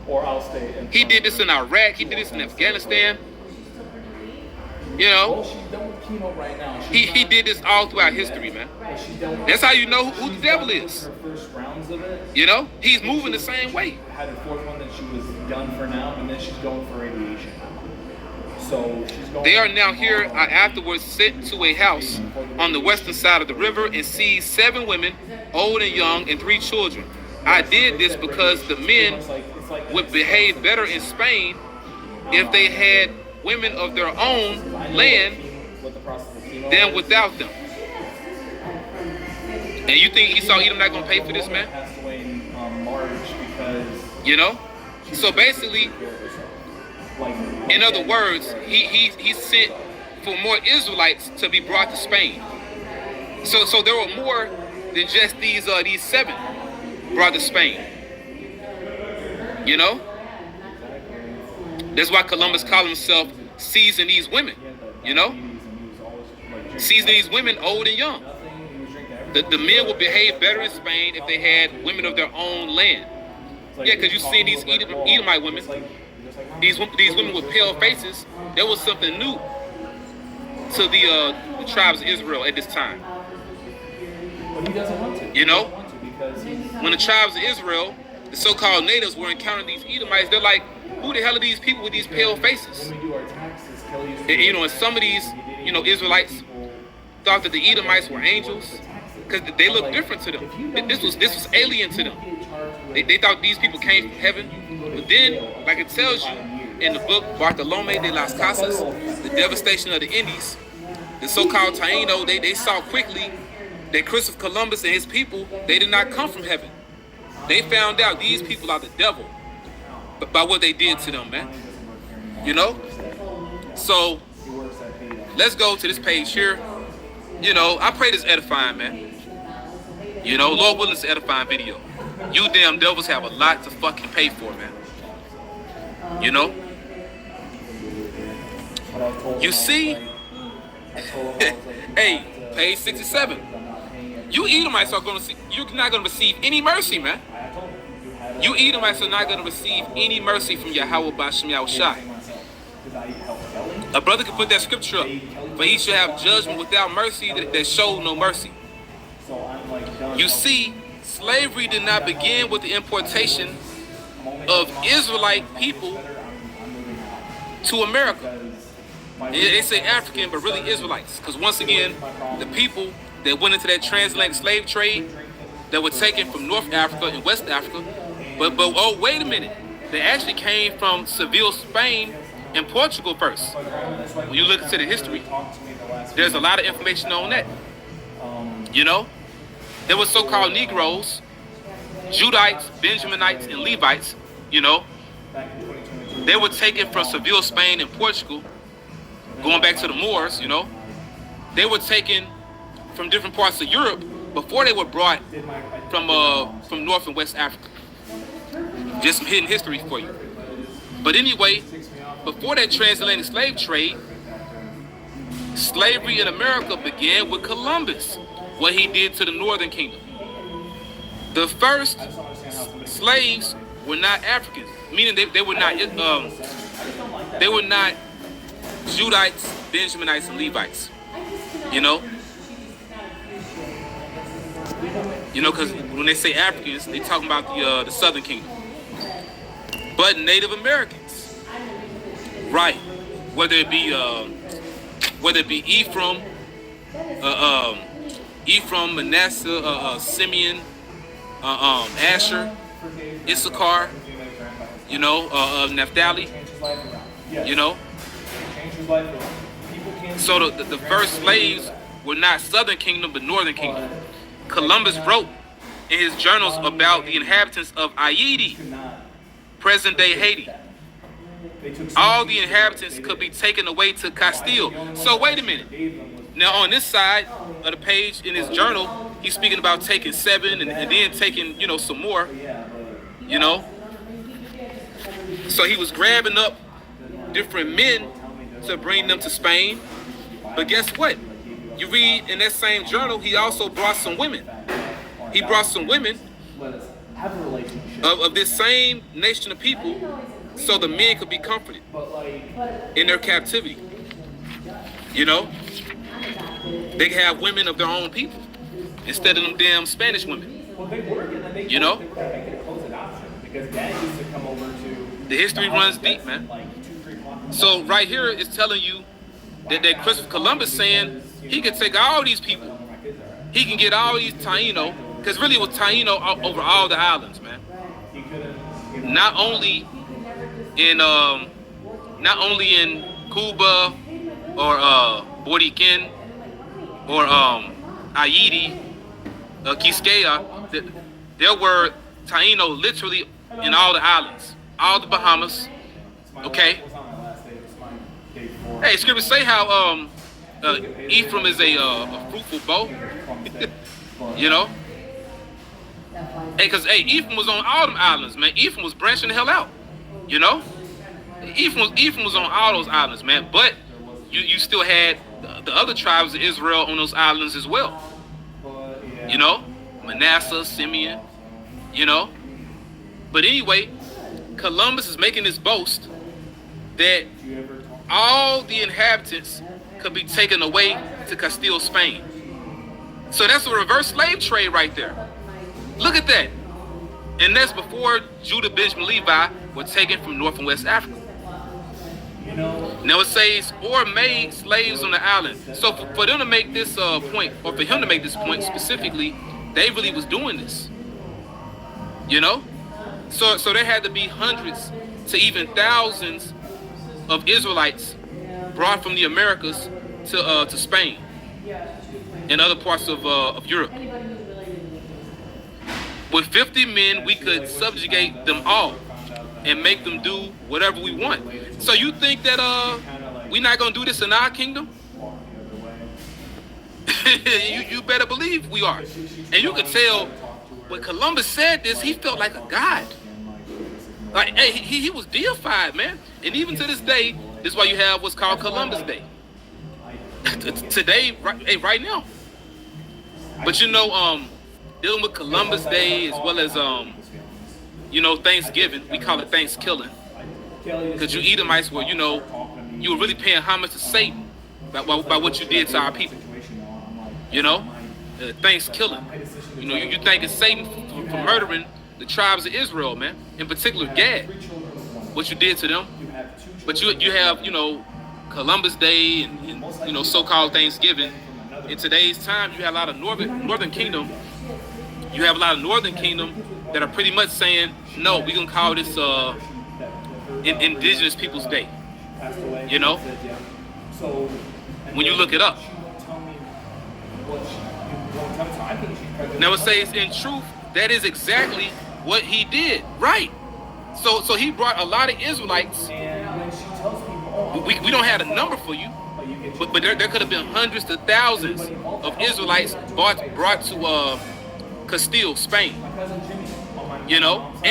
or I'll stay. He did this in Iraq. He did this in Afghanistan. You know, Well, she's done with chemo right now. he did this all throughout history, man. That's how you know who the devil is. Her first rounds of it. You know, he's moving the same way. Had her fourth one that she was done for now, and then she's going for radiation. So she's going. They are now here. I afterwards sent to a house on the western side of the river and seized 7 women, old and young, and 3 children. I did this because the men would behave better in Spain if they had women of their own land than without them. And you think Esau Edom not gonna pay for this, man? You know? So basically, in other words, he sent for more Israelites to be brought to Spain. So there were more than just these 7 brought to Spain. You know? That's why Columbus called himself seizing these women. You know? Seizing these women, old and young. The men would behave better in Spain if they had women of their own land. Yeah, because you see these Edomite women, these women with pale faces, there was something new to the tribes of Israel at this time. But he doesn't want to. You know? When the tribes of Israel, the so-called natives, were encountering these Edomites, they're like, who the hell are these people with these pale faces? And, you know, and some of these, you know, Israelites thought that the Edomites were angels because they looked different to them. This was alien to them. They thought these people came from heaven. But then, like it tells you in the book Bartolomé de las Casas, The Devastation of the Indies, the so-called Taino, they saw quickly that Christopher Columbus and his people, they did not come from heaven. They found out these people are the devil by what they did to them, man. You know? So, let's go to this page here. You know, I pray this edifying, man. You know, Lord willing, it's an edifying video. You damn devils have a lot to fucking pay for, man. You know? You see? Hey, page 67. You Edomites are going to see, you're not going to receive any mercy, man. You Edomites are not going to receive any mercy from Yahweh B'Shem Yahushai. A brother can put that scripture up. For he shall have judgment without mercy that showed no mercy. You see, slavery did not begin with the importation of Israelite people to America. They say African, but really Israelites. Because once again, the people that went into that transatlantic slave trade that were taken from North Africa and West Africa, but oh, wait a minute. They actually came from Seville, Spain, and Portugal first. When you look into the history, there's a lot of information on that. You know, there were so-called Negroes, Judites, Benjaminites, and Levites. You know, they were taken from Seville, Spain, and Portugal. Going back to the Moors, you know, they were taken from different parts of Europe before they were brought from North and West Africa. Just some hidden history for you. But anyway, before that transatlantic slave trade, slavery in America began with Columbus, what he did to the Northern Kingdom. The first slaves were not Africans, meaning they were not Judites, Benjaminites, and Levites. You know, because when they say Africans, they talking about the Southern Kingdom. But Native Americans, right? Whether it be Ephraim, Manasseh, Simeon, Asher, Issachar, you know, Naphtali, you know. So the first slaves were not Southern Kingdom, but Northern Kingdom. Columbus wrote in his journals about the inhabitants of Haiti, present-day Haiti. All the inhabitants could be taken away to Castile. So wait a minute. Now on this side of the page in his journal, he's speaking about taking 7 and then taking, you know, some more. You know. So he was grabbing up different men to bring them to Spain. But guess what? You read in that same journal, he also brought some women. He brought some women of this same nation of people, so the men could be comforted But like, in their captivity. You know, they can have women of their own people instead of them damn Spanish women. well, they were gonna make You know? they were gonna make it a close adoption because Dad used to come over to. The history runs deep, man. Like 2-3 blocks. So right here is telling you that Christopher Columbus saying he could take all these people. He can get all these Taino, because really it was Taino over all the islands, man. He couldn't. Not only in Cuba or Boriken or Haiti, Quisqueya, there were Taino literally in all the islands, all the Bahamas. Okay. It's not my last day. It's my day 4. Hey, scriptures say how Ephraim is a fruitful bow. You know. Hey, cause Ephraim was on all them islands, man. Ephraim was branching the hell out. You know. Ephraim was on all those islands, man. But you still had the other tribes of Israel on those islands as well. You know, Manasseh, Simeon. You know. But anyway, Columbus is making this boast that all the inhabitants could be taken away to Castile, Spain. So that's a reverse slave trade right there. Look at that. And that's before Judah, Benjamin, Levi were taken from North and West Africa. Now it says, or made slaves on the island. So for them to make this point, or for him to make this point specifically, they really was doing this. You know? So there had to be hundreds to even thousands of Israelites brought from the Americas to Spain and other parts of Europe. With 50 men, we could subjugate them all and make them do whatever we want. So you think that we're not gonna do this in our kingdom? you better believe we are. And you could tell when Columbus said this, he felt like a god. Like, hey, he was deified, man. And even to this day, this is why you have what's called Columbus Day. Today, right now. But you know, dealing with Columbus Day as well as you know, Thanksgiving, we call it Thanksgiving. Because you Edomites were, you know, you were really paying homage to Satan by what you did to our people. You know, Thanksgiving. You know, you thanking Satan for murdering the tribes of Israel, man. In particular, Gad, what you did to them. But you have, you know, Columbus Day and you know, so-called Thanksgiving. In today's time, you have a lot of Northern Kingdom. You have a lot of Northern Kingdom that are pretty much saying, no, we're gonna call this Indigenous Peoples Day. You know, when you look it up. Now it says, in truth, that is exactly what he did. Right. So he brought a lot of Israelites. We don't have a number for you, but there could have been hundreds to thousands of Israelites brought to Castile, Spain. You know.